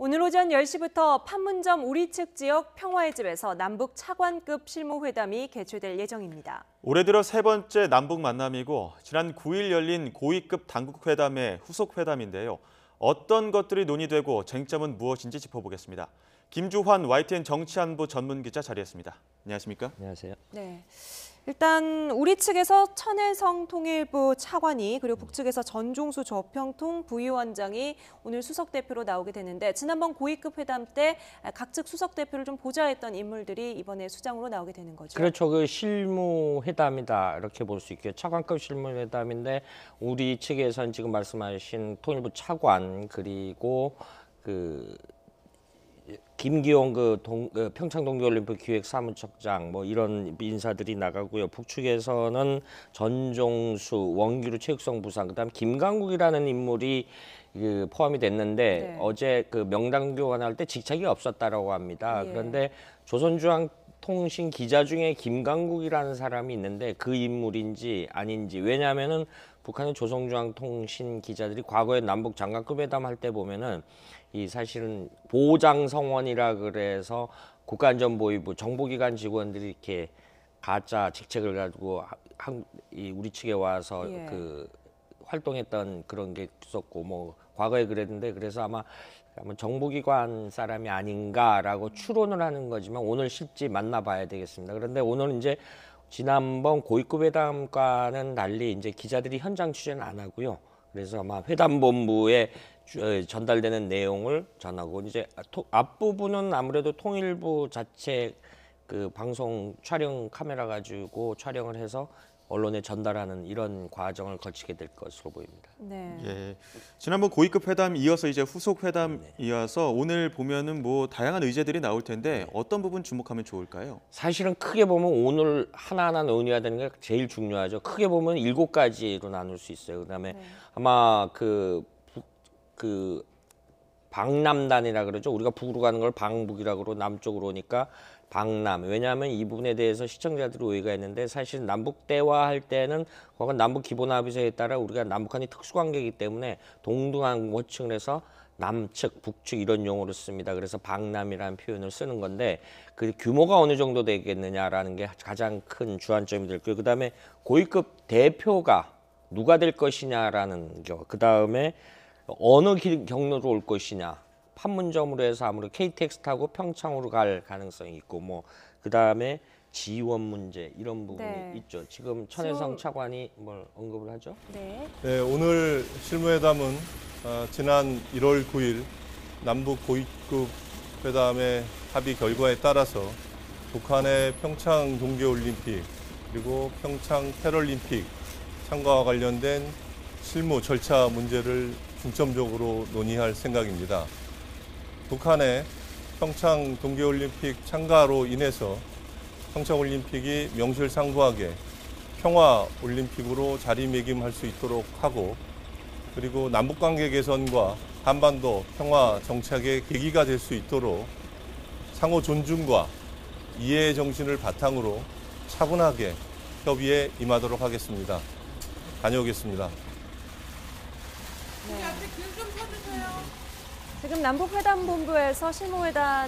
오늘 오전 10시부터 판문점 우리측 지역 평화의 집에서 남북 차관급 실무회담이 개최될 예정입니다. 올해 들어 세 번째 남북 만남이고 지난 9일 열린 고위급 당국회담의 후속 회담인데요. 어떤 것들이 논의되고 쟁점은 무엇인지 짚어보겠습니다. 김주환 YTN 정치안보 전문기자 자리했습니다. 안녕하십니까? 안녕하세요. 네. 일단 우리 측에서 천혜성 통일부 차관이 그리고 북측에서 전종수 조평통 부위원장이 오늘 수석 대표로 나오게 되는데 지난번 고위급 회담 때 각측 수석 대표를 좀 보좌했던 인물들이 이번에 수장으로 나오게 되는 거죠. 그렇죠. 그 실무 회담이다 이렇게 볼 수 있고요. 차관급 실무 회담인데 우리 측에서는 지금 말씀하신 통일부 차관 그리고 그 김기용 평창 동계올림픽 기획사무처장 뭐 이런 인사들이 나가고요. 북측에서는 전종수, 원기루 체육성 부상, 그다음 김강국이라는 인물이 포함이 됐는데 네. 어제 그 명단 교환할 때 직책이 없었다라고 합니다. 예. 그런데 조선중앙통신 기자 중에 김강국이라는 사람이 있는데 그 인물인지 아닌지, 왜냐하면은 북한의 조선중앙통신 기자들이 과거에 남북 장관급 회담할 때 보면은 이 사실은 보장성원이라 그래서 국가안전보위부 정보기관 직원들이 이렇게 가짜 직책을 가지고 우리 측에 와서 예. 그 활동했던 그런 게 있었고 뭐 과거에 그랬는데, 그래서 아마 정보기관 사람이 아닌가라고 추론을 하는 거지만 오늘 실제 만나봐야 되겠습니다. 그런데 오늘 이제 지난번 고위급 회담과는 달리 이제 기자들이 현장 취재는 안 하고요. 그래서 아마 회담본부에 전달되는 내용을 전하고, 이제 앞부분은 아무래도 통일부 자체 그 방송 촬영 카메라 가지고 촬영을 해서 언론에 전달하는 이런 과정을 거치게 될 것으로 보입니다. 네. 예, 지난번 고위급 회담 이어서 이제 후속 회담 이어서 오늘 보면은 뭐 다양한 의제들이 나올 텐데 어떤 부분 주목하면 좋을까요? 사실은 크게 보면 오늘 하나하나 논의해야 되는 게 제일 중요하죠. 크게 보면 7가지로 나눌 수 있어요. 그다음에 아마 그 방남단이라 그러죠. 우리가 북으로 가는 걸 방북이라 그러고 남쪽으로 오니까 방남. 왜냐하면 이 부분에 대해서 시청자들이 오해가 있는데, 사실 남북 대화할 때는 과거 남북 기본합의서에 따라 우리가 남북한이 특수관계이기 때문에 동등한 호칭을 해서 남측, 북측 이런 용어를 씁니다. 그래서 방남이라는 표현을 쓰는 건데 그 규모가 어느 정도 되겠느냐라는 게 가장 큰 주안점이 될 거예요. 그다음에 고위급 대표가 누가 될 것이냐라는 거. 그다음에 어느 경로로 올 것이냐. 판문점으로 해서 아무래도 KTX 타고 평창으로 갈 가능성이 있고, 뭐 그다음에 지원 문제 이런 부분이 있죠. 지금 천혜성 차관이 뭘 언급을 하죠? 네. 네, 오늘 실무회담은 지난 1월 9일 남북 고위급 회담의 합의 결과에 따라서 북한의 평창 동계올림픽 그리고 평창 패럴림픽 참가와 관련된 실무 절차 문제를 중점적으로 논의할 생각입니다. 북한의 평창 동계올림픽 참가로 인해서 평창올림픽이 명실상부하게 평화올림픽으로 자리매김할 수 있도록 하고, 그리고 남북관계 개선과 한반도 평화 정착의 계기가 될 수 있도록 상호 존중과 이해의 정신을 바탕으로 차분하게 협의에 임하도록 하겠습니다. 다녀오겠습니다. 네. 지금 남북회담본부에서 실무회담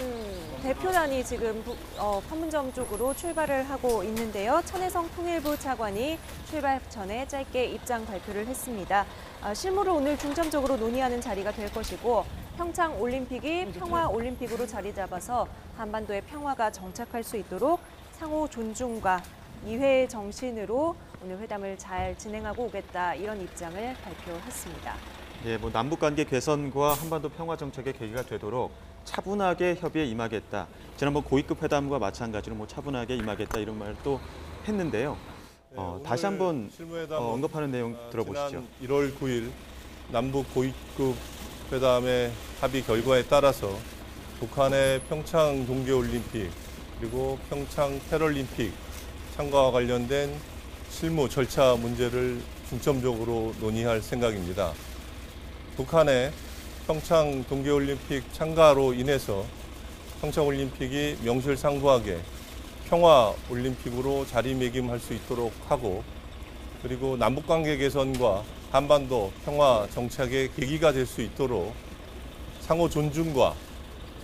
대표단이 지금 판문점 쪽으로 출발을 하고 있는데요. 천혜성 통일부 차관이 출발 전에 짧게 입장 발표를 했습니다. 실무를 오늘 중점적으로 논의하는 자리가 될 것이고, 평창 올림픽이 평화 올림픽으로 자리 잡아서 한반도의 평화가 정착할 수 있도록 상호 존중과 이해의 정신으로 오늘 회담을 잘 진행하고 오겠다, 이런 입장을 발표했습니다. 예, 뭐 남북관계 개선과 한반도 평화 정착의 계기가 되도록 차분하게 협의에 임하겠다. 지난번 고위급 회담과 마찬가지로 뭐 차분하게 임하겠다 이런 말도 했는데요. 다시 한번 언급하는 내용 들어보시죠. 지난 1월 9일 남북 고위급 회담의 합의 결과에 따라서 북한의 평창 동계올림픽 그리고 평창 패럴림픽 참가와 관련된 실무 절차 문제를 중점적으로 논의할 생각입니다. 북한의 평창 동계올림픽 참가로 인해서 평창올림픽이 명실상부하게 평화올림픽으로 자리매김할 수 있도록 하고, 그리고 남북관계 개선과 한반도 평화 정착의 계기가 될 수 있도록 상호 존중과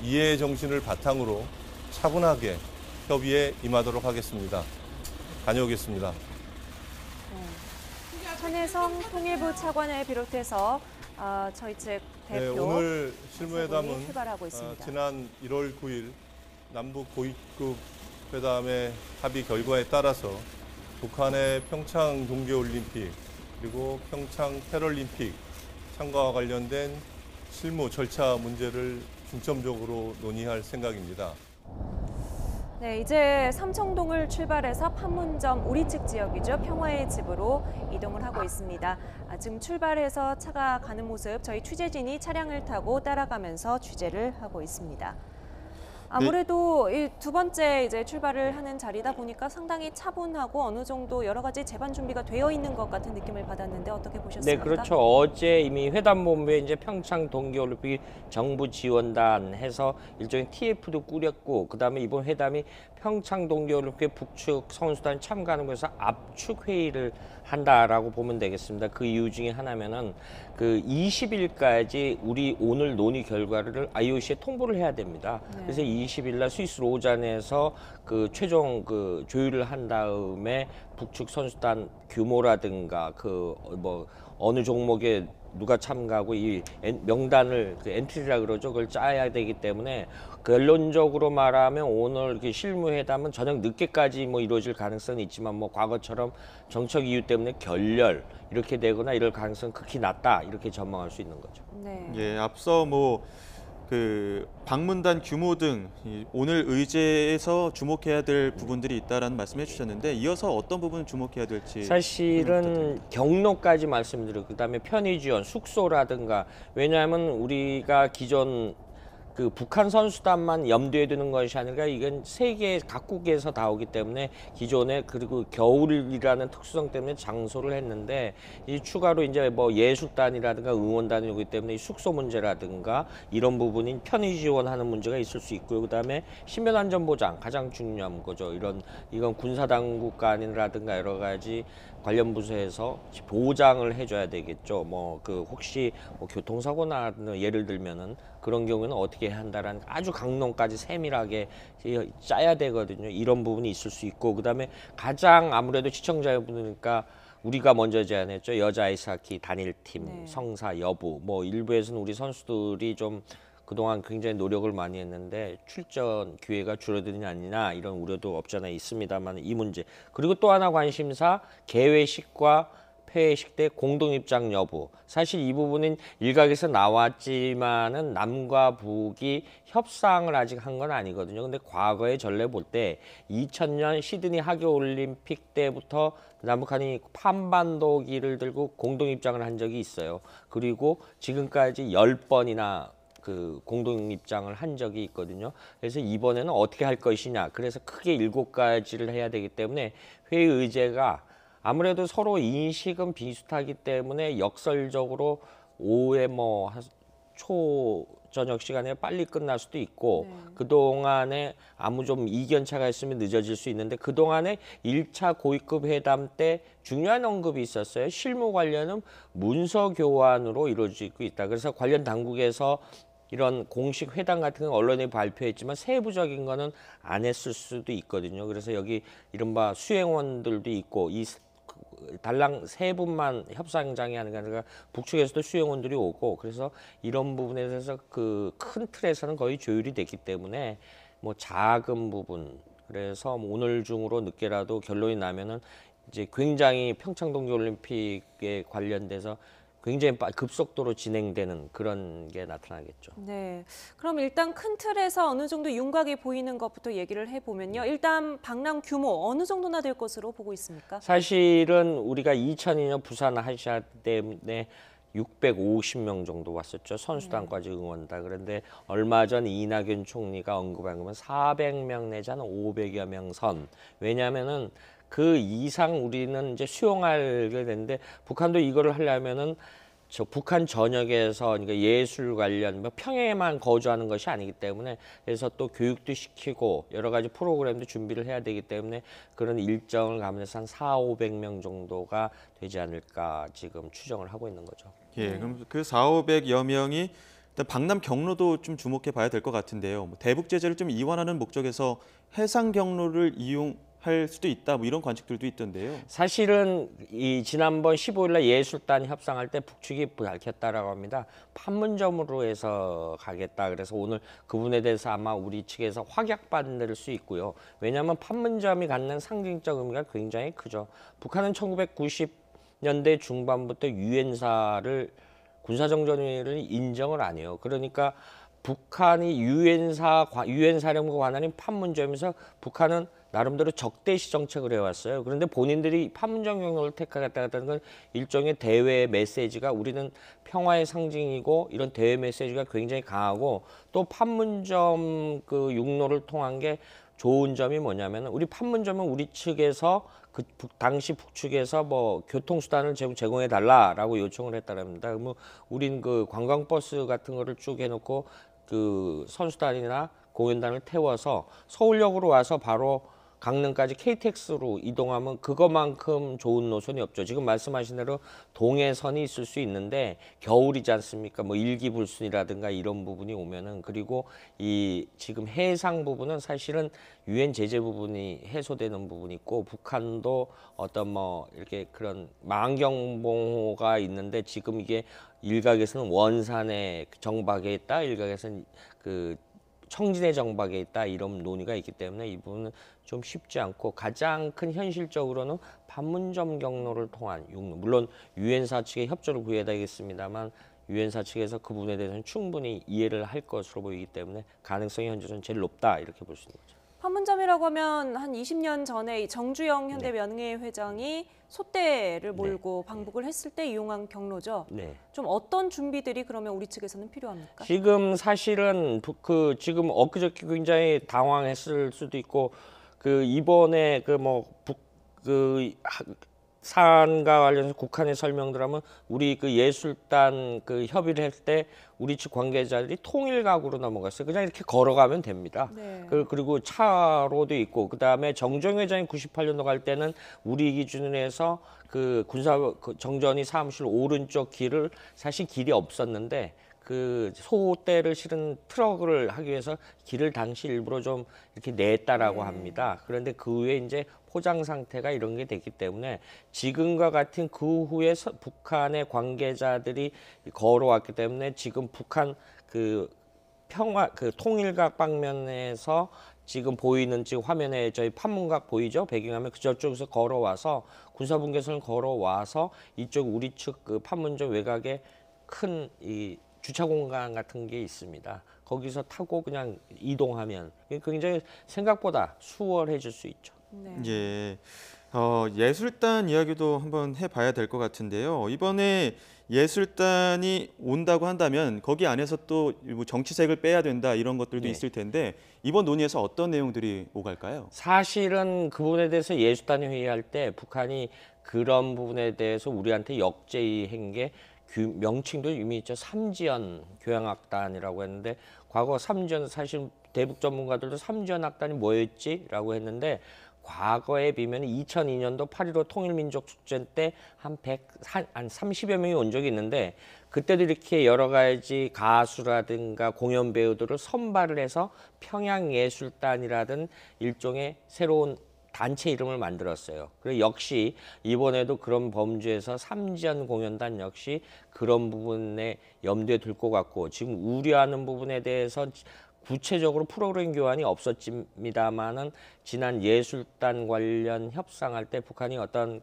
이해의 정신을 바탕으로 차분하게 협의에 임하도록 하겠습니다. 다녀오겠습니다. 천혜성 통일부 차관을 비롯해서 저희 측 네, 대표 오늘 세 실무회담은 분이 출발하고 있습니다. 지난 1월 9일 남북 고위급 회담의 합의 결과에 따라서 북한의 평창 동계올림픽 그리고 평창 패럴림픽 참가와 관련된 실무 절차 문제를 중점적으로 논의할 생각입니다. 네, 이제 삼청동을 출발해서 판문점 우리 측 지역이죠. 평화의 집으로 이동을 하고 있습니다. 지금 출발해서 차가 가는 모습 저희 취재진이 차량을 타고 따라가면서 취재를 하고 있습니다. 아무래도 이 두 번째 이제 출발을 하는 자리다 보니까 상당히 차분하고 어느 정도 여러 가지 재반 준비가 되어 있는 것 같은 느낌을 받았는데 어떻게 네, 보셨습니까? 그렇죠. 어제 이미 회담본부에 이제 평창 동계올림픽 정부 지원단 해서 일종의 TF도 꾸렸고, 그다음에 이번 회담이 평창 동계올림픽 북측 선수단 참가하는 곳에서 압축 회의를 한다라고 보면 되겠습니다. 그 이유 중에 하나면은 그 20일까지 우리 오늘 논의 결과를 IOC에 통보를 해야 됩니다. 네. 그래서 20일 날 스위스 로잔에서 그 최종 그 조율을 한 다음에 북측 선수단 규모라든가 그 뭐 어느 종목에 누가 참가하고 이 명단을 그 엔트리라 그러죠. 그걸 짜야 되기 때문에 결론적으로 말하면 오늘 이렇게 실무회담은 저녁 늦게까지 뭐 이루어질 가능성은 있지만 뭐 과거처럼 정책 이유 때문에 결렬 이렇게 되거나 이럴 가능성은 극히 낮다 이렇게 전망할 수 있는 거죠. 네. 예, 앞서 뭐 그 방문단 규모 등 오늘 의제에서 주목해야 될 부분들이 있다라는 말씀해 주셨는데 이어서 어떤 부분 주목해야 될지 사실은 경로까지 말씀드리고 그다음에 편의 지원, 숙소라든가 왜냐하면 우리가 기존 그 북한 선수단만 염두에 두는 것이 아니라 이건 세계 각국에서 다 오기 때문에 기존에 그리고 겨울이라는 특수성 때문에 장소를 했는데 이 추가로 이제 뭐 예술단이라든가 응원단이 오기 때문에 이 숙소 문제라든가 이런 부분인 편의 지원하는 문제가 있을 수 있고요. 그다음에 신변 안전 보장 가장 중요한 거죠. 이건 군사 당국 간이라든가 여러 가지 관련 부서에서 보장을 해줘야 되겠죠. 뭐 그 혹시 뭐 교통사고나 예를 들면은 그런 경우에는 어떻게 해야 한다라는 아주 강론까지 세밀하게 짜야 되거든요. 이런 부분이 있을 수 있고 그다음에 가장 아무래도 시청자분이니까 우리가 먼저 제안했죠. 여자 아이스하키 단일팀 네. 성사 여부 뭐 일부에서는 우리 선수들이 좀 그동안 굉장히 노력을 많이 했는데 출전 기회가 줄어드는 아니냐 이런 우려도 없잖아 있습니다만 이 문제 그리고 또 하나 관심사 개회식과 폐회식 때 공동 입장 여부 사실 이 부분은 일각에서 나왔지만은 남과 북이 협상을 아직 한 건 아니거든요. 근데 과거의 전례 볼 때 2000년 시드니 하계올림픽 때부터 남북한이 판반도기를 들고 공동 입장을 한 적이 있어요. 그리고 지금까지 10번이나 그 공동 입장을 한 적이 있거든요. 그래서 이번에는 어떻게 할 것이냐. 그래서 크게 7가지를 해야 되기 때문에 회의 의제가 아무래도 서로 인식은 비슷하기 때문에 역설적으로 오후에 뭐 초 저녁 시간에 빨리 끝날 수도 있고 그동안에 아무 좀 이견차가 있으면 늦어질 수 있는데 그동안에 1차 고위급 회담 때 중요한 언급이 있었어요. 실무 관련은 문서 교환으로 이루어지고 있다. 그래서 관련 당국에서 이런 공식 회담 같은 건 언론에 발표했지만 세부적인 거는 안 했을 수도 있거든요. 그래서 여기 이른바 수행원들도 있고 이 달랑 세 분만 협상장에 하는 게 아니라 북측에서도 수행원들이 오고 그래서 이런 부분에 대해서 그 큰 틀에서는 거의 조율이 됐기 때문에 뭐 작은 부분 그래서 뭐 오늘 중으로 늦게라도 결론이 나면은 이제 굉장히 평창 동계올림픽에 관련돼서 굉장히 급속도로 진행되는 그런 게 나타나겠죠. 네, 그럼 일단 큰 틀에서 어느 정도 윤곽이 보이는 것부터 얘기를 해보면요. 일단 방랑 규모 어느 정도나 될 것으로 보고 있습니까? 사실은 우리가 2002년 부산 아시아 때문에 650명 정도 왔었죠. 선수단까지 응원다. 그런데 얼마 전 이낙연 총리가 언급한 거면 400명 내지 한 500여 명 선. 왜냐하면은 그 이상 우리는 이제 수용하게 되는데 북한도 이거를 하려면은 저 북한 전역에서 그러니까 예술 관련 뭐 평양에만 거주하는 것이 아니기 때문에 그래서 또 교육도 시키고 여러 가지 프로그램도 준비를 해야 되기 때문에 그런 일정을 감안해서 한 400~500명 정도가 되지 않을까 지금 추정을 하고 있는 거죠. 예, 그럼 그 400~500여 명이 일단 방남 경로도 좀 주목해 봐야 될 것 같은데요. 뭐 대북 제재를 좀 이완하는 목적에서 해상 경로를 이용할 수도 있다. 뭐 이런 관측들도 있던데요. 사실은 이 지난번 15일 날 예술단 협상할 때 북측이 밝혔다라고 합니다. 판문점으로 해서 가겠다. 그래서 오늘 그 부분에 대해서 아마 우리 측에서 확약받을 수 있고요. 왜냐하면 판문점이 갖는 상징적 의미가 굉장히 크죠. 북한은 1990년대 중반부터 유엔사를 군사정전회의를 인정을 안 해요. 그러니까 북한이 유엔사령부 관할인 판문점에서 북한은 나름대로 적대시 정책을 해왔어요. 그런데 본인들이 판문점 경로를 택하겠다는 건 일종의 대외 메시지가 우리는 평화의 상징이고 이런 대외 메시지가 굉장히 강하고 또 판문점 그 육로를 통한 게 좋은 점이 뭐냐면 우리 판문점은 우리 측에서 그 당시 북측에서 뭐 교통수단을 제공해 달라라고 요청을 했다랍니다. 그러면 우린 그 관광버스 같은 거를 쭉 해놓고 그 선수단이나 공연단을 태워서 서울역으로 와서 바로 강릉까지 KTX로 이동하면 그것만큼 좋은 노선이 없죠. 지금 말씀하신 대로 동해선이 있을 수 있는데 겨울이지 않습니까? 뭐 일기불순이라든가 이런 부분이 오면은 그리고 이 지금 해상 부분은 사실은 유엔 제재 부분이 해소되는 부분이 있고 북한도 어떤 뭐 이렇게 그런 만경봉호가 있는데 지금 이게 일각에서는 원산에 정박해 있다, 일각에서는 그 청진의 정박에 있다 이런 논의가 있기 때문에 이 부분은 좀 쉽지 않고 가장 큰 현실적으로는 판문점 경로를 통한 육로 물론 유엔사 측의 협조를 구해야 되겠습니다만 유엔사 측에서 그 부분에 대해서는 충분히 이해를 할 것으로 보이기 때문에 가능성이 현재는 제일 높다 이렇게 볼 수 있는 거죠. 판문점이라고 하면 한 20년 전에 이 정주영 현대 네. 명예 회장이 소떼를 몰고 방북을 했을 때 이용한 경로죠. 네. 좀 어떤 준비들이 그러면 우리 측에서는 필요합니까? 지금 사실은 지금 엊그저께 굉장히 당황했을 수도 있고 그 이번에 사안과 관련해서 국한의 설명들하면 우리 그 예술단 그 협의를 할 때 우리 측 관계자들이 통일각으로 넘어갔어요. 그냥 이렇게 걸어가면 됩니다. 네. 그리고 차로도 있고 그다음에 정정 회장이 98년도 갈 때는 우리 기준으로 해서 그 정전이 사무실 오른쪽 길을 사실 길이 없었는데 그 소대를 실은 트럭을 하기 위해서 길을 당시 일부러 좀 이렇게 냈다라고 합니다. 그런데 그 후에 이제 포장 상태가 이런 게 됐기 때문에 지금과 같은 그 후에 북한의 관계자들이 걸어왔기 때문에 지금 북한 그 통일각 방면에서 지금 보이는 지금 화면에 저희 판문각 보이죠? 배경화면 저쪽에서 걸어와서 군사분계선을 걸어와서 이쪽 우리 측 그 판문점 외곽에 큰 이 주차 공간 같은 게 있습니다. 거기서 타고 그냥 이동하면 굉장히 생각보다 수월해질 수 있죠. 네. 예. 예술단 이야기도 한번 해봐야 될 것 같은데요. 이번에 예술단이 온다고 한다면 거기 안에서 또 뭐 정치색을 빼야 된다 이런 것들도 네. 있을 텐데 이번 논의에서 어떤 내용들이 오갈까요? 사실은 그 부분에 대해서 예술단이 회의할 때 북한이 그런 부분에 대해서 우리한테 역제의한 게 명칭도 이미 있죠. 삼지연 교향악단이라고 했는데 과거 삼지연 사실 대북 전문가들도 삼지연 악단이 뭐였지라고 했는데 과거에 비면 2002년도 8.15 통일민족축제 때 한 30여 명이 온 적이 있는데 그때도 이렇게 여러 가지 가수라든가 공연 배우들을 선발을 해서 평양예술단이라든 일종의 새로운 단체 이름을 만들었어요. 그리고 역시 이번에도 그런 범주에서 삼지연 공연단 역시 그런 부분에 염두에 둘 것 같고 지금 우려하는 부분에 대해서 구체적으로 프로그램 교환이 없었습니다만은 지난 예술단 관련 협상할 때 북한이 어떤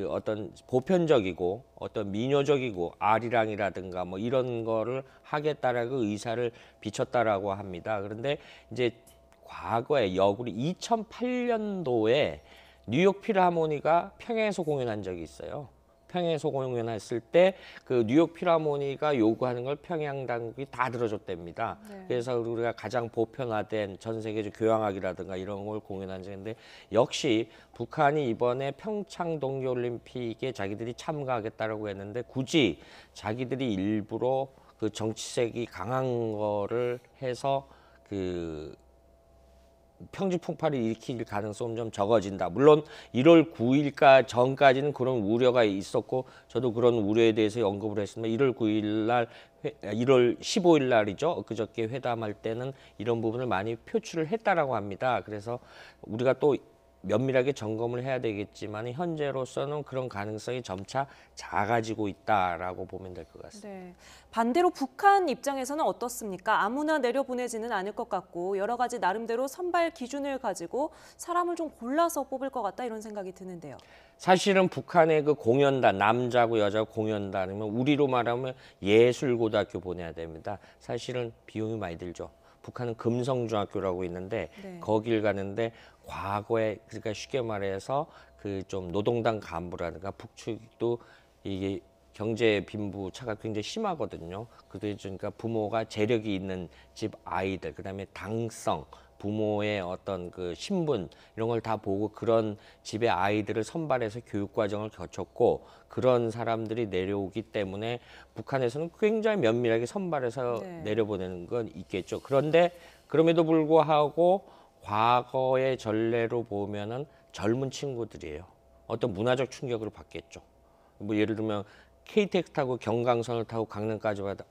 어떤 보편적이고 어떤 민요적이고 아리랑이라든가 뭐 이런 거를 하겠다라고 의사를 비췄다라고 합니다. 그런데 이제 과거에 역으로 2008년도에 뉴욕 필하모니가 평양에서 공연한 적이 있어요. 평양에서 공연했을 때 그 뉴욕 필하모니가 요구하는 걸 평양 당국이 다 들어줬답니다. 네. 그래서 우리가 가장 보편화된 전 세계적 교향악이라든가 이런 걸 공연한 적인데 역시 북한이 이번에 평창 동계올림픽에 자기들이 참가하겠다라고 했는데 굳이 자기들이 일부러 그 정치색이 강한 거를 해서 그 평지 폭발을 일으킬 가능성은 좀 적어진다. 물론 1월 9일까 전까지는 그런 우려가 있었고 저도 그런 우려에 대해서 언급을 했습니다. 1월 9일 날 1월 15일 날이죠. 그저께 회담할 때는 이런 부분을 많이 표출을 했다라고 합니다. 그래서 우리가 또 면밀하게 점검을 해야 되겠지만 현재로서는 그런 가능성이 점차 작아지고 있다라고 보면 될 것 같습니다. 네. 반대로 북한 입장에서는 어떻습니까? 아무나 내려보내지는 않을 것 같고 여러 가지 나름대로 선발 기준을 가지고 사람을 좀 골라서 뽑을 것 같다 이런 생각이 드는데요. 사실은 북한의 그 공연단, 남자고 여자고 공연단이면 우리로 말하면 예술고등학교 보내야 됩니다. 사실은 비용이 많이 들죠. 북한은 금성중학교라고 있는데 네. 거길 가는데 과거에 그러니까 쉽게 말해서 그 좀 노동당 간부라든가 북측도 이게 경제 빈부 차가 굉장히 심하거든요. 그러니까 부모가 재력이 있는 집 아이들, 그다음에 당성, 부모의 어떤 그 신분 이런 걸 다 보고 그런 집의 아이들을 선발해서 교육 과정을 거쳤고 그런 사람들이 내려오기 때문에 북한에서는 굉장히 면밀하게 선발해서 네. 내려보내는 건 있겠죠. 그런데 그럼에도 불구하고 과거의 전례로 보면은 젊은 친구들이에요. 어떤 문화적 충격을 받겠죠. 뭐 예를 들면 KTX 타고 경강선을 타고 강릉까지 와도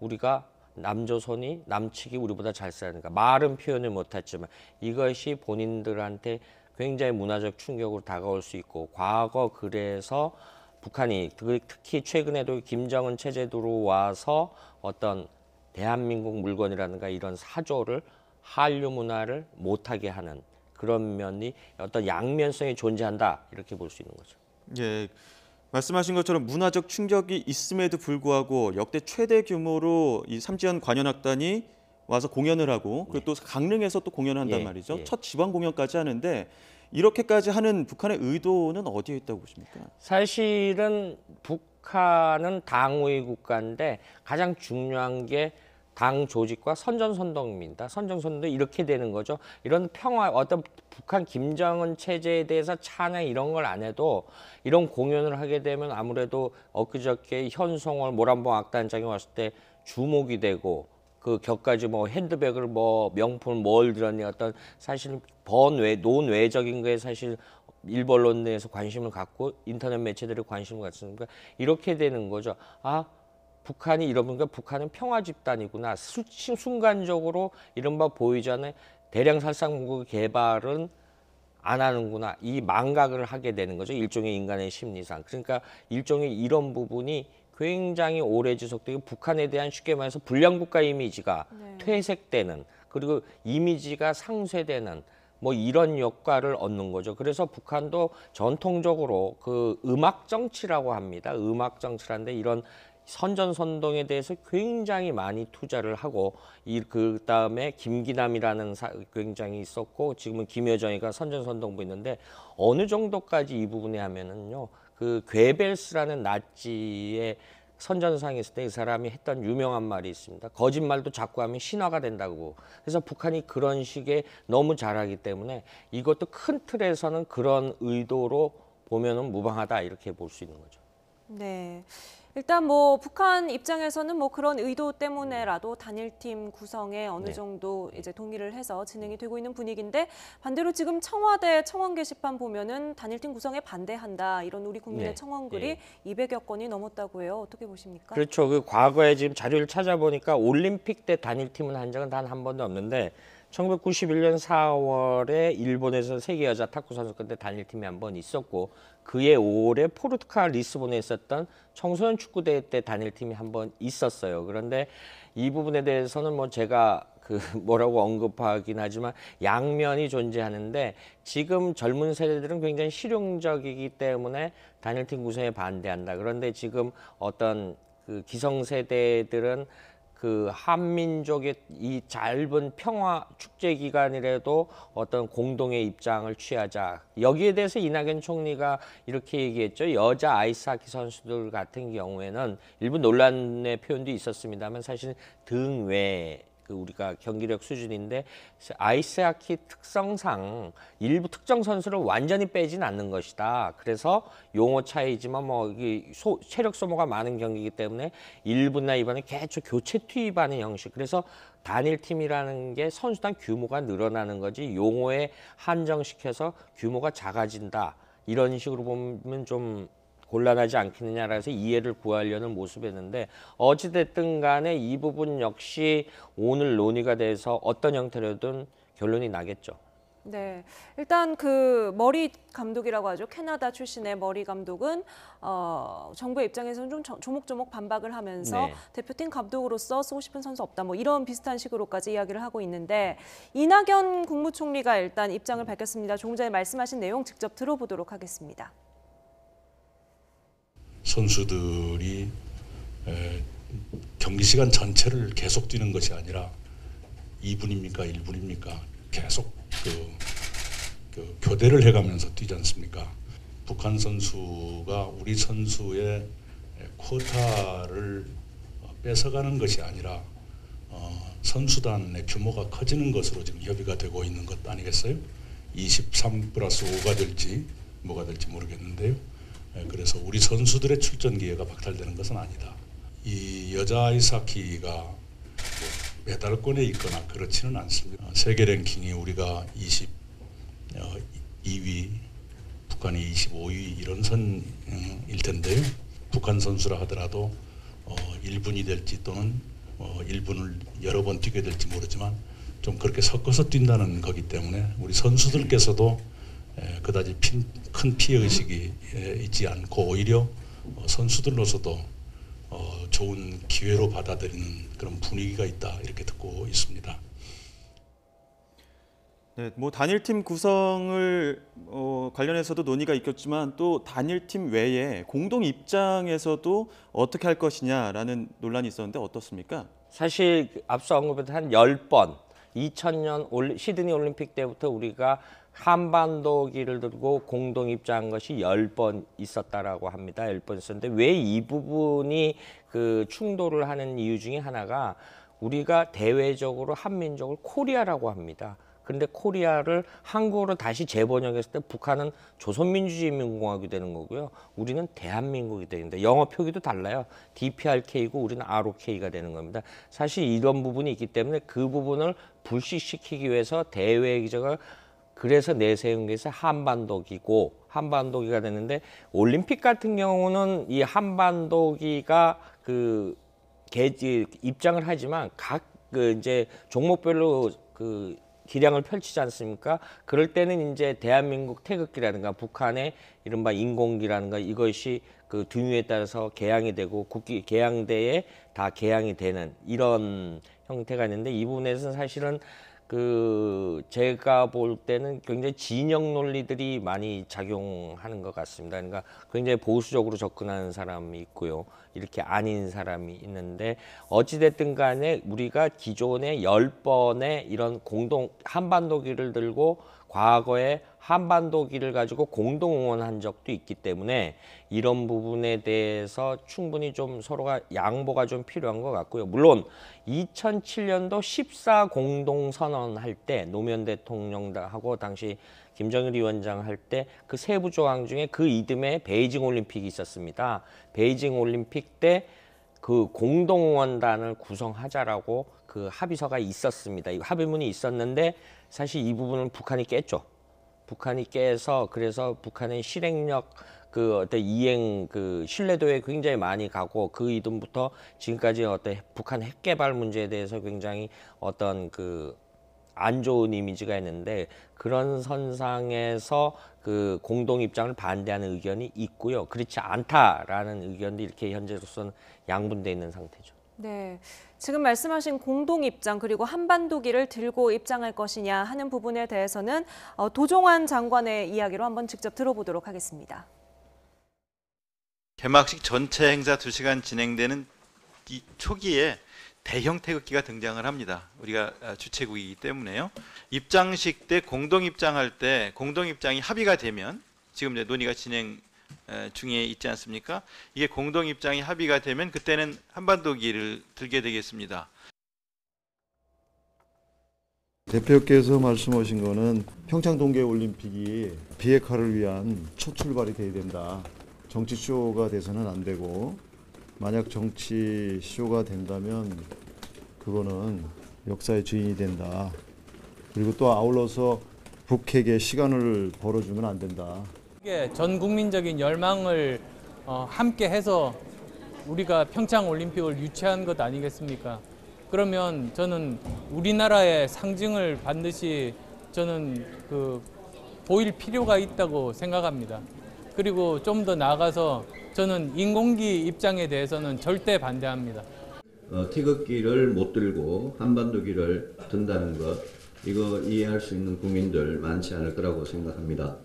우리가 남조선이 남측이 우리보다 잘 사니까 말은 표현을 못했지만 이것이 본인들한테 굉장히 문화적 충격으로 다가올 수 있고 과거 그래서 북한이 특히 최근에도 김정은 체제 들어와서 어떤 대한민국 물건이라든가 이런 사조를 한류 문화를 못하게 하는 그런 면이 어떤 양면성이 존재한다 이렇게 볼 수 있는 거죠. 예, 말씀하신 것처럼 문화적 충격이 있음에도 불구하고 역대 최대 규모로 이 삼지연 관현악단이 와서 공연을 하고 그리고 또 강릉에서 또 공연을 한단 예, 말이죠. 예. 첫 지방 공연까지 하는데 이렇게까지 하는 북한의 의도는 어디에 있다고 보십니까? 사실은 북한은 당의 국가인데 가장 중요한 게 당 조직과 선전선동입니다. 선전선동 이렇게 되는 거죠. 이런 평화 어떤 북한 김정은 체제에 대해서 찬양 이런 걸 안 해도 이런 공연을 하게 되면 아무래도 엊그저께 현송월 모란봉 악단장이 왔을 때 주목이 되고 그 격까지 뭐 핸드백을 뭐 명품 뭘 들었니 어떤 사실 논외적인 거에 사실 일부 언론 내에서 관심을 갖고 인터넷 매체들이 관심을 갖습니까? 이렇게 되는 거죠. 북한이 이러니까 북한은 평화 집단이구나. 순간적으로 이른바 보이전에 대량 살상 무기 개발은 안 하는구나. 이 망각을 하게 되는 거죠. 일종의 인간의 심리상. 그러니까 일종의 이런 부분이 굉장히 오래 지속되고 북한에 대한 쉽게 말해서 불량국가 이미지가 퇴색되는 그리고 이미지가 상쇄되는 뭐 이런 효과를 얻는 거죠. 그래서 북한도 전통적으로 그 음악 정치라고 합니다. 음악 정치라는데 이런 선전선동에 대해서 굉장히 많이 투자를 하고 그다음에 김기남이라는 굉장히 있었고 지금은 김여정이가 선전선동부 있는데 어느 정도까지 이 부분에 하면은요. 그 괴벨스라는 나치의 선전상에 있을 때 이 사람이 했던 유명한 말이 있습니다. 거짓말도 자꾸 하면 신화가 된다고. 그래서 북한이 그런 식의 너무 잘하기 때문에 이것도 큰 틀에서는 그런 의도로 보면은 무방하다 이렇게 볼 수 있는 거죠. 네. 일단 뭐 북한 입장에서는 뭐 그런 의도 때문에라도 단일팀 구성에 어느 네. 정도 이제 동의를 해서 진행이 되고 있는 분위기인데 반대로 지금 청와대 청원 게시판 보면은 단일팀 구성에 반대한다 이런 우리 국민의 네. 청원글이 200여 건이 넘었다고 해요. 어떻게 보십니까? 그렇죠. 그 과거에 지금 자료를 찾아보니까 올림픽 때 단일팀은 한 적은 단 한 번도 없는데 1991년 4월에 일본에서 세계 여자 탁구 선수권 때 단일팀이 한 번 있었고 그해 5월에 포르투갈 리스본에 있었던 청소년 축구 대회 때 단일팀이 한 번 있었어요. 그런데 이 부분에 대해서는 뭐 제가 그 뭐라고 언급하긴 하지만 양면이 존재하는데 지금 젊은 세대들은 굉장히 실용적이기 때문에 단일팀 구성에 반대한다. 그런데 지금 어떤 그 기성세대들은 그 한민족의 이 짧은 평화 축제 기간이라도 어떤 공동의 입장을 취하자. 여기에 대해서 이낙연 총리가 이렇게 얘기했죠. 여자 아이스하키 선수들 같은 경우에는 일부 논란의 표현도 있었습니다만 사실 등외 그 우리가 경기력 수준인데 아이스하키 특성상 일부 특정 선수를 완전히 빼진 않는 것이다. 그래서 용어 차이지만 뭐 체력 소모가 많은 경기이기 때문에 1부나 2부는 개초 교체 투입하는 형식. 그래서 단일팀이라는 게 선수단 규모가 늘어나는 거지 용어에 한정시켜서 규모가 작아진다. 이런 식으로 보면 좀 곤란하지 않겠느냐라 해서 이해를 구하려는 모습이었는데 어찌됐든 간에 이 부분 역시 오늘 논의가 돼서 어떤 형태로든 결론이 나겠죠. 네, 일단 그 머리 감독이라고 하죠. 캐나다 출신의 머리 감독은 정부의 입장에서는 좀 조목조목 반박을 하면서 네. 대표팀 감독으로서 쓰고 싶은 선수 없다. 뭐 이런 비슷한 식으로까지 이야기를 하고 있는데 이낙연 국무총리가 일단 입장을 밝혔습니다. 조금 전에 말씀하신 내용 직접 들어보도록 하겠습니다. 선수들이 경기 시간 전체를 계속 뛰는 것이 아니라 2분입니까 1분입니까 계속 그 교대를 해가면서 뛰지 않습니까? 북한 선수가 우리 선수의 쿼타를 뺏어가는 것이 아니라 선수단의 규모가 커지는 것으로 지금 협의가 되고 있는 것 아니겠어요? 23+5가 될지 뭐가 될지 모르겠는데요. 그래서 우리 선수들의 출전 기회가 박탈되는 것은 아니다. 이 여자 아이스하키가 뭐 메달권에 있거나 그렇지는 않습니다. 세계 랭킹이 우리가 22위, 북한이 25위 이런 선일 텐데요. 북한 선수라 하더라도 1분이 될지 또는 1분을 여러 번 뛰게 될지 모르지만 좀 그렇게 섞어서 뛴다는 거기 때문에 우리 선수들께서도 그다지 큰 피해의식이 있지 않고 오히려 선수들로서도 좋은 기회로 받아들이는 그런 분위기가 있다 이렇게 듣고 있습니다. 네, 뭐 단일팀 구성을 관련해서도 논의가 있겠지만 또 단일팀 외에 공동 입장에서도 어떻게 할 것이냐라는 논란이 있었는데 어떻습니까? 사실 앞서 언급했던 한 10번 2000년 시드니 올림픽 때부터 우리가 한반도기를 들고 공동 입장한 것이 10번 있었다라고 합니다. 10번 있었는데 왜 이 부분이 그 충돌을 하는 이유 중에 하나가 우리가 대외적으로 한민족을 코리아라고 합니다. 그런데 코리아를 한국어로 다시 재번역했을 때 북한은 조선민주주의인민공화국이 되는 거고요. 우리는 대한민국이 되는데 영어 표기도 달라요. DPRK고 우리는 ROK가 되는 겁니다. 사실 이런 부분이 있기 때문에 그 부분을 불식시키기 위해서 대외적으로 그래서 내세운 것이 한반도기고 한반도기가 됐는데 올림픽 같은 경우는 이 한반도기가 입장을 하지만 각 이제 종목별로 기량을 펼치지 않습니까? 그럴 때는 이제 대한민국 태극기라든가 북한의 이른바 인공기라든가 이것이 그 등유에 따라서 개양이 되고 국기 개양대에 다 개양이 되는 이런 형태가 있는데 이 부분에서는 사실은 제가 볼 때는 굉장히 진영 논리들이 많이 작용하는 것 같습니다. 그러니까 굉장히 보수적으로 접근하는 사람이 있고요. 이렇게 아닌 사람이 있는데 어찌됐든 간에 우리가 기존에 10번의 이런 공동 한반도기를 들고 과거에 한반도기를 가지고 공동 응원한 적도 있기 때문에 이런 부분에 대해서 충분히 좀 서로가 양보가 좀 필요한 것 같고요. 물론 2007년도 14 공동선언 할 때 노무현 대통령하고 당시 김정일 위원장 할 때 그 세부 조항 중에 그 이듬해 베이징 올림픽이 있었습니다. 베이징 올림픽 때 그 공동응원단을 구성하자라고 그 합의서가 있었습니다. 이 합의문이 있었는데 사실 이 부분은 북한이 깼죠. 북한이 깨서 그래서 북한의 실행력 어떤 이행 신뢰도에 굉장히 많이 가고 그 이듬부터 지금까지 어떤 북한 핵 개발 문제에 대해서 굉장히 어떤 안 좋은 이미지가 있는데 그런 선상에서 공동 입장을 반대하는 의견이 있고요. 그렇지 않다라는 의견도 이렇게 현재로서는 양분돼 있는 상태죠. 네, 지금 말씀하신 공동 입장 그리고 한반도기를 들고 입장할 것이냐 하는 부분에 대해서는 도종환 장관의 이야기로 한번 직접 들어보도록 하겠습니다. 개막식 전체 행사 2시간 진행되는 이 초기에 대형 태극기가 등장을 합니다. 우리가 주최국이기 때문에요. 입장식 때 공동 입장할 때 공동 입장이 합의가 되면 지금 이제 논의가 진행 중에 있지 않습니까? 이게 공동 입장이 합의가 되면 그때는 한반도기를 들게 되겠습니다. 대표께서 말씀하신 거는 평창 동계올림픽이 비핵화를 위한 첫 출발이 돼야 된다. 정치 쇼가 돼서는 안 되고 만약 정치 쇼가 된다면 그거는 역사의 주인이 된다. 그리고 또 아울러서 북핵에 시간을 벌어주면 안 된다. 이게 전 국민적인 열망을 함께 해서 우리가 평창 올림픽을 유치한 것 아니겠습니까? 그러면 저는 우리나라의 상징을 반드시 저는 보일 필요가 있다고 생각합니다. 그리고 좀 더 나아가서 저는 인공기 입장에 대해서는 절대 반대합니다. 태극기를 못 들고 한반도기를 든다는 것, 이거 이해할 수 있는 국민들 많지 않을 거라고 생각합니다.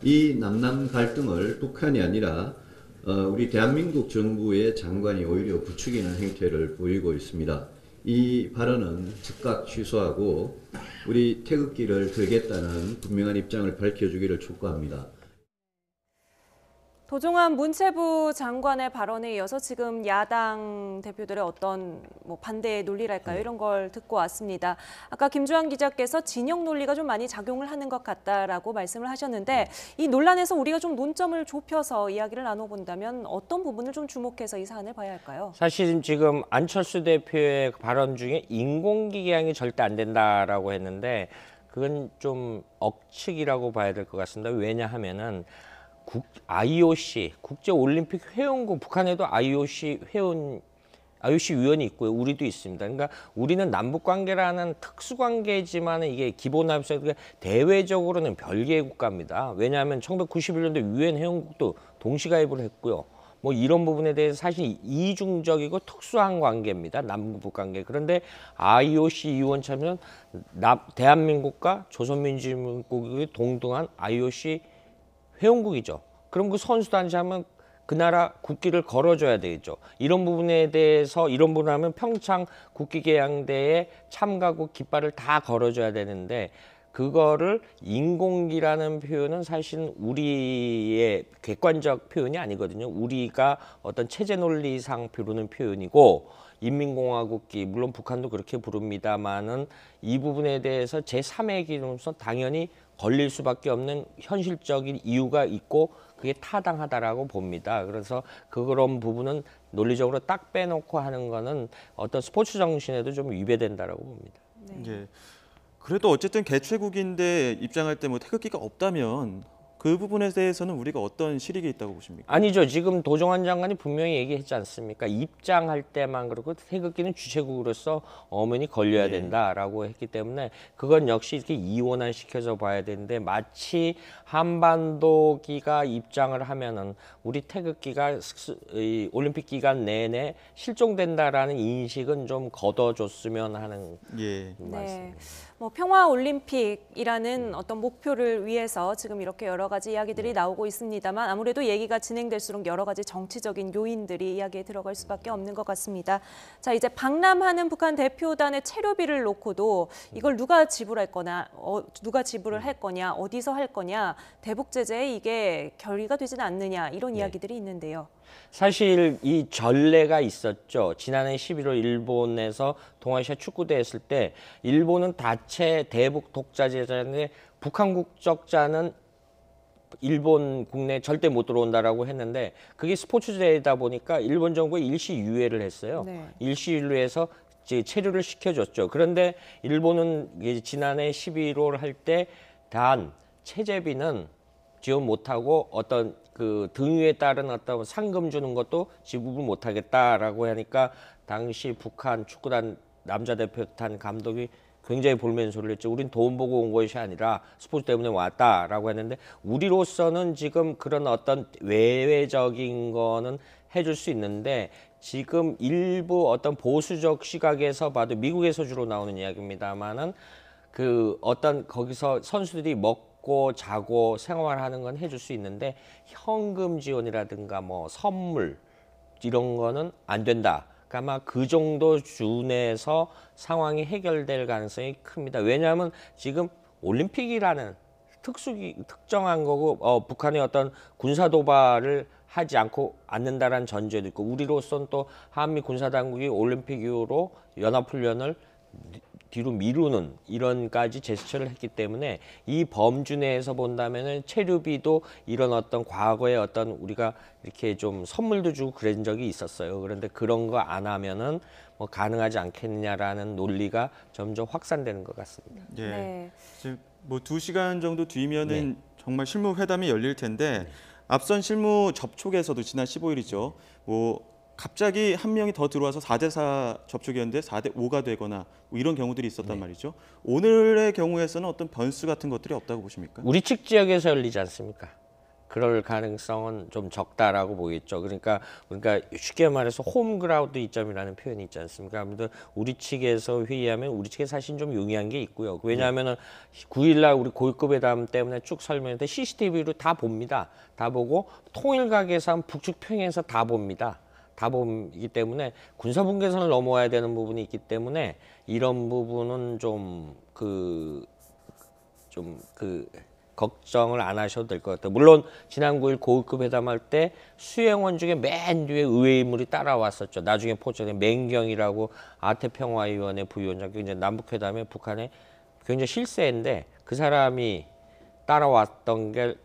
이 남남 갈등을 북한이 아니라 우리 대한민국 정부의 장관이 오히려 부추기는 행태를 보이고 있습니다. 이 발언은 즉각 취소하고 우리 태극기를 들겠다는 분명한 입장을 밝혀주기를 촉구합니다. 도종환 문체부 장관의 발언에 이어서 지금 야당 대표들의 어떤 반대의 논리랄까요? 이런 걸 듣고 왔습니다. 아까 김주환 기자께서 진영 논리가 좀 많이 작용을 하는 것 같다라고 말씀을 하셨는데 이 논란에서 우리가 좀 논점을 좁혀서 이야기를 나눠본다면 어떤 부분을 좀 주목해서 이 사안을 봐야 할까요? 사실 지금 안철수 대표의 발언 중에 인공기계양이 절대 안 된다라고 했는데 그건 좀 억측이라고 봐야 될 것 같습니다. 왜냐하면은 IOC 국제올림픽 회원국 북한에도 IOC 위원이 있고요. 우리도 있습니다. 그러니까 우리는 남북 관계라는 특수 관계지만 이게 기본합의서 대외적으로는 별개의 국가입니다. 왜냐하면 1991년도 유엔 회원국도 동시가입을 했고요. 뭐 이런 부분에 대해서 사실 이중적이고 특수한 관계입니다. 남북 관계. 그런데 IOC 위원 참여는 대한민국과 조선민주주의국이 동등한 IOC 회원국이죠. 그럼 그 선수단체 하면 그 나라 국기를 걸어줘야 되겠죠. 이런 부분에 대해서 이런 부분을 하면 평창 국기개양대에 참가국 깃발을 다 걸어줘야 되는데 그거를 인공기라는 표현은 사실 우리의 객관적 표현이 아니거든요. 우리가 어떤 체제 논리상 부르는 표현이고 인민공화국기 물론 북한도 그렇게 부릅니다만은 이 부분에 대해서 제3의 기준으로서 당연히 걸릴 수밖에 없는 현실적인 이유가 있고 그게 타당하다라고 봅니다. 그래서 그런 부분은 논리적으로 딱 빼놓고 하는 거는 어떤 스포츠 정신에도 좀 위배된다라고 봅니다. 네. 예. 그래도 어쨌든 개최국인데 입장할 때 뭐 태극기가 없다면 그 부분에 대해서는 우리가 어떤 실익이 있다고 보십니까? 아니죠. 지금 도종환 장관이 분명히 얘기했지 않습니까? 입장할 때만 그렇고 태극기는 주최국으로서 엄연히 걸려야 된다라고 했기 때문에 그건 역시 이렇게 이원화시켜서 봐야 되는데 마치 한반도기가 입장을 하면은 우리 태극기가 이 올림픽 기간 내내 실종된다라는 인식은 좀 걷어줬으면 하는 말씀입니다. 네. 평화 올림픽이라는 어떤 목표를 위해서 지금 이렇게 여러 가지 이야기들이 나오고 있습니다만 아무래도 얘기가 진행될수록 여러 가지 정치적인 요인들이 이야기에 들어갈 수밖에 없는 것 같습니다. 자, 이제 방남하는 북한 대표단의 체류비를 놓고도 이걸 누가 지불할 거냐, 누가 지불을 할 거냐, 어디서 할 거냐, 대북 제재에 이게 결의가 되지는 않느냐 이런 이야기들이 있는데요. 사실 이 전례가 있었죠. 지난해 11월 일본에서 동아시아 축구대회 했을 때 일본은 다체 대북 독자제자인데 북한 국적자는 일본 국내에 절대 못 들어온다라고 했는데 그게 스포츠 대회다 보니까 일본 정부가 일시 유예를 했어요. 네. 일시 유예해서 체류를 시켜줬죠. 그런데 일본은 지난해 11월 할 때 단 체재비는 지원 못하고 어떤 그 등유에 따른 어떤 상금 주는 것도 지급을 못하겠다라고 하니까 당시 북한 축구단 남자 대표단 감독이 굉장히 볼멘 소리를 했죠. 우린 돈 보고 온 것이 아니라 스포츠 때문에 왔다라고 했는데 우리로서는 지금 그런 어떤 외외적인 거는 해줄 수 있는데 지금 일부 어떤 보수적 시각에서 봐도 미국에서 주로 나오는 이야기입니다만은 그 어떤 거기서 선수들이 먹고 자고 생활하는 건 해줄 수 있는데 현금 지원이라든가 뭐 선물 이런 거는 안 된다. 그러니까 아마 그 정도 준에서 상황이 해결될 가능성이 큽니다. 왜냐하면 지금 올림픽이라는 특정한 거고 북한의 어떤 군사 도발을 하지 않는다라는 전제도 있고 우리로서는 또 한미 군사당국이 올림픽 이후로 연합훈련을 뒤로 미루는 이런까지 제스처를 했기 때문에 이 범주 내에서 본다면은 체류비도 이런 어떤 과거의 어떤 우리가 이렇게 좀 선물도 주고 그런 적이 있었어요. 그런데 그런 거 안 하면은 뭐 가능하지 않겠느냐라는 논리가 점점 확산되는 것 같습니다. 예. 네. 지금 뭐 2시간 정도 뒤면은 네. 정말 실무 회담이 열릴 텐데 앞선 실무 접촉에서도 지난 15일이죠. 뭐 갑자기 한 명이 더 들어와서 4대4 접촉이었는데 4대5가 되거나 뭐 이런 경우들이 있었단 말이죠. 오늘의 경우에서는 어떤 변수 같은 것들이 없다고 보십니까? 우리 측 지역에서 열리지 않습니까? 그럴 가능성은 좀 적다라고 보겠죠. 그러니까 쉽게 말해서 홈그라우드 이점이라는 표현이 있지 않습니까? 아무래도 우리 측에서 회의하면 우리 측에 사실 좀 용이한 게 있고요. 왜냐하면은 9일날 우리 고위급 회담 때문에 쭉 설명했는데 CCTV로 다 봅니다. 다 보고 통일각에서 한 북측 평양에서 다 봅니다. 다 보기 때문에 군사분계선을 넘어와야 되는 부분이 있기 때문에 이런 부분은 좀 걱정을 안 하셔도 될 것 같아요. 물론 지난 9일 고위급 회담할 때 수행원 중에 맨 뒤에 의회 인물이 따라왔었죠. 나중에 포착된 맹경이라고 아태평화위원회 부위원장, 이제 남북회담에 북한의 굉장히 실세인데 그 사람이 따라왔던 게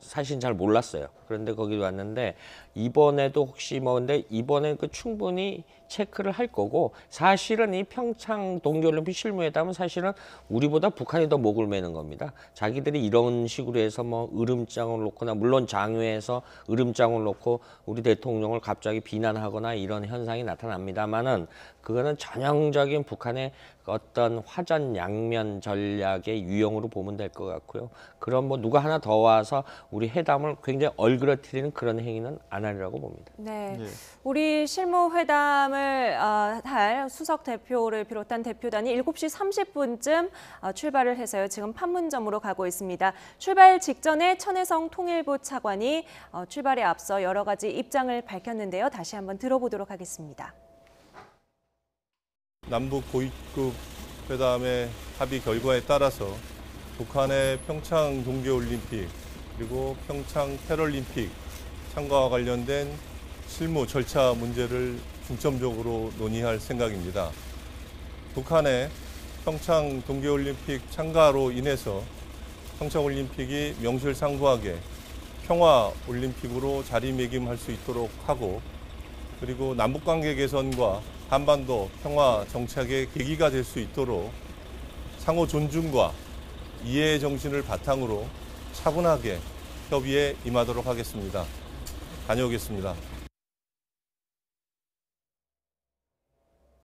사실 잘 몰랐어요. 그런데 거기 왔는데 이번에도 혹시 뭐 근데 이번에 충분히 체크를 할 거고 사실은 이 평창 동계올림픽 실무회담은 사실은 우리보다 북한이 더 목을 매는 겁니다. 자기들이 이런 식으로 해서 뭐 으름장을 놓거나 물론 장외에서 으름장을 놓고 우리 대통령을 갑자기 비난하거나 이런 현상이 나타납니다만은 그거는 전형적인 북한의 어떤 화전양면 전략의 유형으로 보면 될 것 같고요. 그럼 뭐 누가 하나 더 와서 우리 회담을 굉장히 얼그러뜨리는 그런 행위는 안 하리라고 봅니다. 네, 예. 우리 실무회담을 할 수석 대표를 비롯한 대표단이 7시 30분쯤 출발을 해서요. 지금 판문점으로 가고 있습니다. 출발 직전에 천혜성 통일부 차관이 출발에 앞서 여러 가지 입장을 밝혔는데요. 다시 한번 들어보도록 하겠습니다. 남북 고위급 회담의 합의 결과에 따라서 북한의 평창 동계올림픽 그리고 평창 패럴림픽 참가와 관련된 실무 절차 문제를 중점적으로 논의할 생각입니다. 북한의 평창 동계올림픽 참가로 인해서 평창올림픽이 명실상부하게 평화올림픽으로 자리매김할 수 있도록 하고 그리고 남북관계 개선과 한반도 평화 정착의 계기가 될 수 있도록 상호 존중과 이해의 정신을 바탕으로 차분하게 협의에 임하도록 하겠습니다. 다녀오겠습니다.